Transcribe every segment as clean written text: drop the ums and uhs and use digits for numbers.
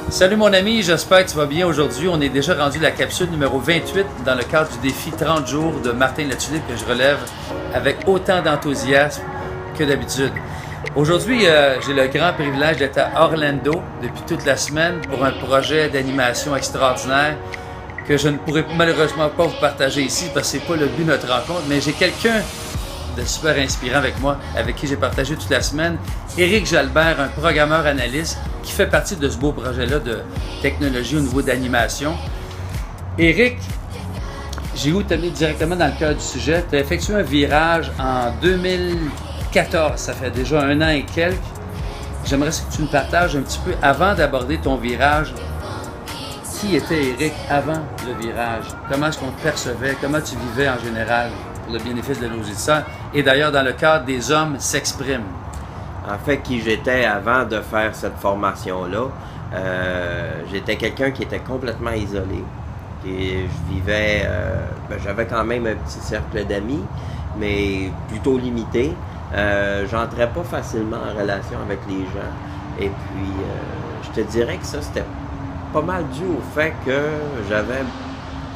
Salut mon ami, j'espère que tu vas bien aujourd'hui. On est déjà rendu à la capsule numéro 28 dans le cadre du défi 30 jours de Martin Latulippe que je relève avec autant d'enthousiasme que d'habitude. Aujourd'hui, j'ai le grand privilège d'être à Orlando depuis toute la semaine pour un projet d'animation extraordinaire que je ne pourrai malheureusement pas vous partager ici parce que c'est pas le but de notre rencontre, mais j'ai quelqu'un de super inspirant avec moi, avec qui j'ai partagé toute la semaine, Éric Jalbert, un programmeur analyste qui fait partie de ce beau projet-là de technologie au niveau d'animation. Éric, j'ai voulu t'amener directement dans le cœur du sujet. Tu as effectué un virage en 2014, ça fait déjà 1 an et quelques. J'aimerais que tu me partages un petit peu, avant d'aborder ton virage, qui était Éric avant le virage? Comment est-ce qu'on te percevait? Comment tu vivais en général pour le bénéfice de nos auditeurs? Et d'ailleurs, dans le cadre des hommes s'expriment. En fait, qui j'étais avant de faire cette formation-là, j'étais quelqu'un qui était complètement isolé. Et je vivais, j'avais quand même un petit cercle d'amis, mais plutôt limité. J'entrais pas facilement en relation avec les gens. Et puis, je te dirais que ça, c'était pas mal dû au fait que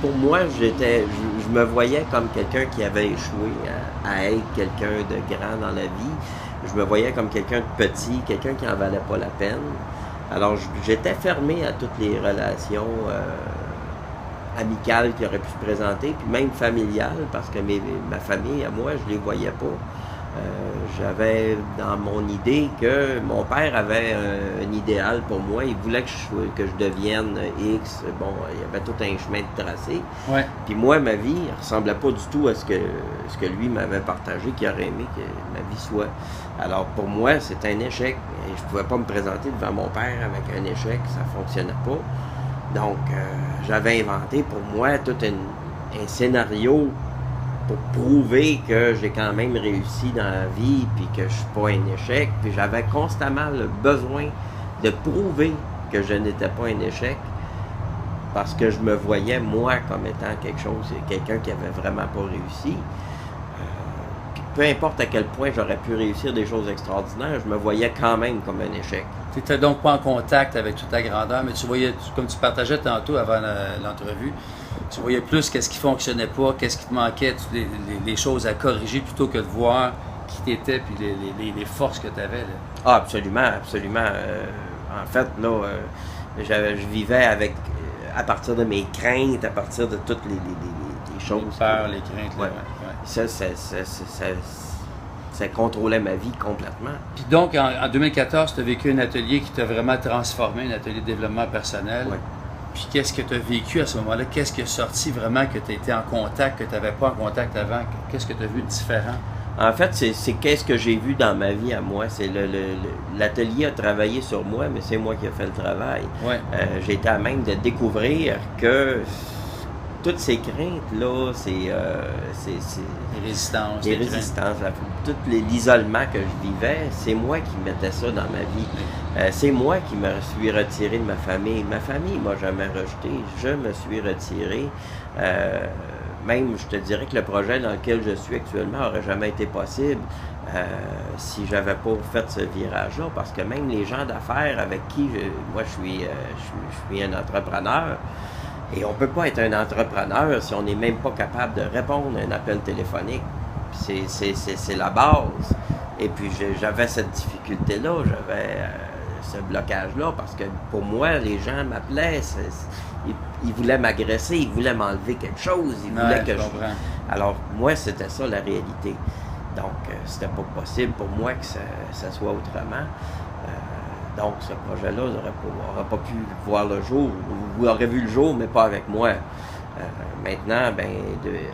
pour moi, je me voyais comme quelqu'un qui avait échoué à être quelqu'un de grand dans la vie. Je me voyais comme quelqu'un de petit, quelqu'un qui n'en valait pas la peine. Alors, j'étais fermé à toutes les relations amicales qui auraient pu se présenter, puis même familiales, parce que ma famille, à moi, je les voyais pas. J'avais dans mon idée que mon père avait un idéal pour moi. Il voulait que je devienne X. Bon, il y avait tout un chemin de tracé. Ouais. Puis moi, ma vie ne ressemblait pas du tout à ce que lui m'avait partagé, qu'il aurait aimé que ma vie soit. Alors pour moi, c'était un échec. Et je ne pouvais pas me présenter devant mon père avec un échec. Ça ne fonctionnait pas. Donc, j'avais inventé pour moi tout un scénario pour prouver que j'ai quand même réussi dans la vie, puis que je suis pas un échec. Puis j'avais constamment le besoin de prouver que je n'étais pas un échec, parce que je me voyais, moi, comme étant quelqu'un qui avait vraiment pas réussi. Puis peu importe à quel point j'aurais pu réussir des choses extraordinaires, je me voyais quand même comme un échec. Tu n'étais donc pas en contact avec toute ta grandeur, mais tu voyais, comme tu partageais tantôt avant l'entrevue, tu voyais plus qu'est-ce qui fonctionnait pas, qu'est-ce qui te manquait, les choses à corriger plutôt que de voir qui t'étais puis les forces que tu avais. Ah, absolument, absolument. En fait, là, je vivais à partir de mes craintes, à partir de toutes les choses. Les peurs, les craintes. Ouais. Ouais. Ça contrôlait ma vie complètement. Puis donc, en 2014, tu as vécu un atelier qui t'a vraiment transformé, un atelier de développement personnel. Ouais. Puis qu'est-ce que tu as vécu à ce moment-là? Qu'est-ce qui est sorti vraiment que tu étais en contact, que tu n'avais pas en contact avant? Qu'est-ce que tu as vu de différent? En fait, c'est qu'est-ce que j'ai vu dans ma vie à moi. C'est l'atelier a travaillé sur moi, mais c'est moi qui ai fait le travail. Ouais. J'ai été à même de découvrir que toutes ces craintes-là, Les résistances. les résistances, tout l'isolement que je vivais, c'est moi qui mettais ça dans ma vie. C'est moi qui me suis retiré de ma famille. Ma famille m'a jamais rejeté. Je me suis retiré. Même, je te dirais que le projet dans lequel je suis actuellement n'aurait jamais été possible si j'avais pas fait ce virage-là. Parce que même les gens d'affaires avec qui moi je suis un entrepreneur, et on ne peut pas être un entrepreneur si on n'est même pas capable de répondre à un appel téléphonique. C'est la base. Et puis j'avais cette difficulté-là, j'avais ce blocage-là, parce que pour moi, les gens m'appelaient, ils voulaient m'agresser, ils voulaient m'enlever quelque chose, ils voulaient que je... Alors moi, c'était ça la réalité. Donc, c'était pas possible pour moi que ça soit autrement. Donc, ce projet-là n'aurait pas pu voir le jour, ou aurait vu le jour, mais pas avec moi. Maintenant,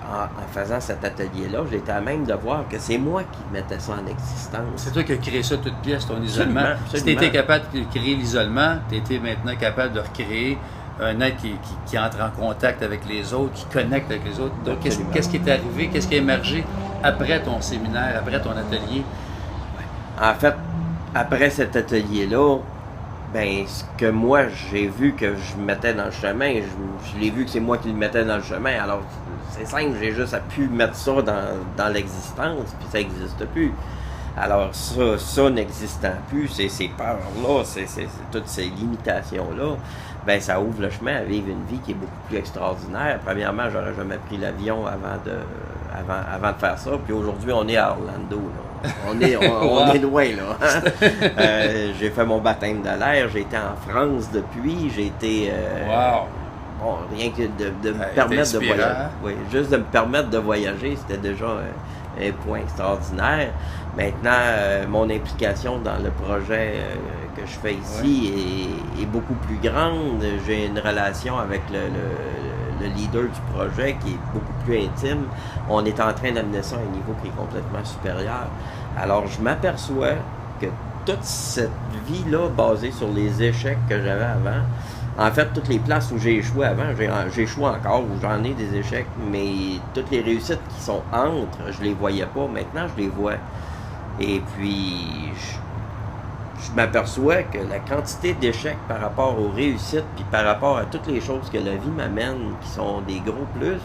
en faisant cet atelier-là, j'étais à même de voir que c'est moi qui mettais ça en existence. C'est toi qui as créé ça toute pièce, ton isolement. Absolument. Si tu étais capable de créer l'isolement, tu étais maintenant capable de recréer un être qui entre en contact avec les autres, qui connecte avec les autres. Donc, qu'est-ce qui est arrivé, qu'est-ce qui a émergé après ton séminaire, après ton atelier? En fait, après cet atelier-là, ce que moi j'ai vu que je mettais dans le chemin, je l'ai vu que c'est moi qui le mettais dans le chemin. Alors, c'est simple, j'ai juste pu mettre ça dans l'existence, puis ça n'existe plus. Alors ça n'existant plus, ces peurs-là, toutes ces limitations-là, ben ça ouvre le chemin à vivre une vie qui est beaucoup plus extraordinaire. Premièrement, j'aurais jamais pris l'avion avant de faire ça. Puis aujourd'hui, on est à Orlando, là. On est loin, là. J'ai fait mon baptême de l'air, j'ai été en France depuis, j'ai été... Bon, rien que de me permettre de voyager. Oui, juste de me permettre de voyager, c'était déjà un point extraordinaire. Maintenant, mon implication dans le projet que je fais ici est beaucoup plus grande. J'ai une relation avec le leader du projet qui est beaucoup plus intime. On est en train d'amener ça à un niveau qui est complètement supérieur. Alors, je m'aperçois que toute cette vie-là, basée sur les échecs que j'avais avant, en fait, toutes les places où j'ai échoué avant, j'ai échoué encore, où j'en ai des échecs, mais toutes les réussites qui sont entre, je les voyais pas. Maintenant, je les vois. Et puis, je m'aperçois que la quantité d'échecs par rapport aux réussites, puis par rapport à toutes les choses que la vie m'amène, qui sont des gros plus,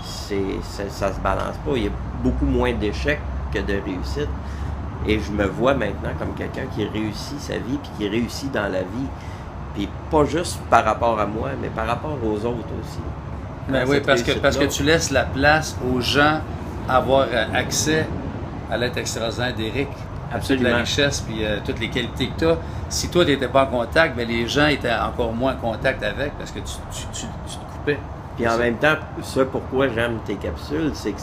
ça se balance pas. Il y a beaucoup moins d'échecs que de réussites. Et je me vois maintenant comme quelqu'un qui réussit sa vie, puis qui réussit dans la vie. Puis pas juste par rapport à moi, mais par rapport aux autres aussi. Ben oui, parce que tu laisses la place aux gens avoir accès à l'être extraordinaire d'Éric. Absolument. Toute la richesse puis toutes les qualités que tu as. Si toi, tu n'étais pas en contact, ben les gens étaient encore moins en contact avec parce que tu te coupais. Puis en même temps, ça pourquoi j'aime tes capsules, c'est que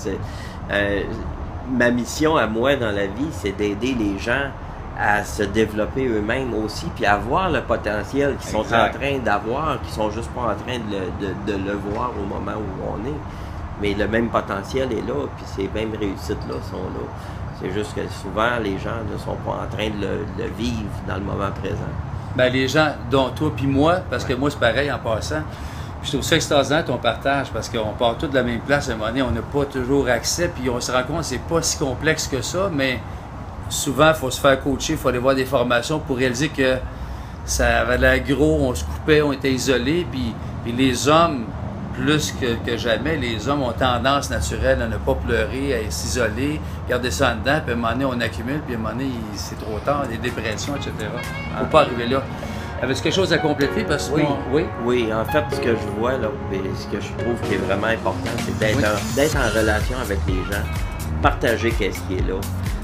ma mission à moi dans la vie, c'est d'aider les gens à se développer eux-mêmes aussi, puis à voir le potentiel qu'ils sont en train d'avoir, qu'ils sont juste pas en train de le voir au moment où on est. Mais le même potentiel est là, puis ces mêmes réussites-là sont là. C'est juste que souvent, les gens ne sont pas en train de le vivre dans le moment présent. Ben les gens, dont toi puis moi, parce que moi, c'est pareil en passant. Je trouve ça extraordinaire ton partage, parce qu'on part tous de la même place à un moment donné, on n'a pas toujours accès, puis on se rend compte que c'est pas si complexe que ça, mais souvent, il faut se faire coacher, il faut aller voir des formations pour réaliser que ça avait l'air gros, on se coupait, on était isolés, puis les hommes, plus que jamais, les hommes ont tendance naturelle à ne pas pleurer, à s'isoler, garder ça en dedans, puis à un moment donné, on accumule, puis à un moment donné, c'est trop tard, des dépressions, etc. Il ne faut pas arriver là. Avais-tu quelque chose à compléter? Parce que oui, en fait, ce que je vois, là, et ce que je trouve qui est vraiment important, c'est d'être en relation avec les gens, partager qu'est-ce qui est là.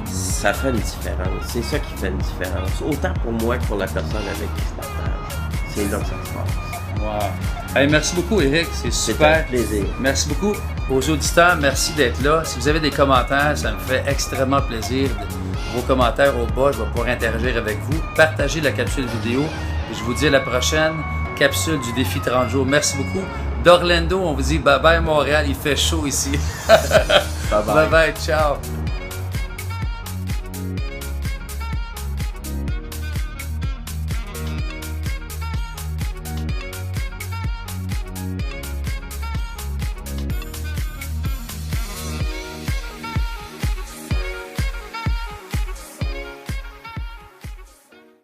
Ça fait une différence. C'est ça qui fait une différence. Autant pour moi que pour la personne avec qui je partage. C'est là que ça se passe. Wow. Hey, merci beaucoup, Éric. C'est super. C'est un plaisir. Merci beaucoup aux auditeurs. Merci d'être là. Si vous avez des commentaires, ça me fait extrêmement plaisir. Vos commentaires au bas, je vais pouvoir interagir avec vous. Partagez la capsule vidéo. Et je vous dis à la prochaine capsule du défi 30 jours. Merci beaucoup. D'Orlando, on vous dit bye bye Montréal. Il fait chaud ici. Bye bye. Bye bye. Ciao.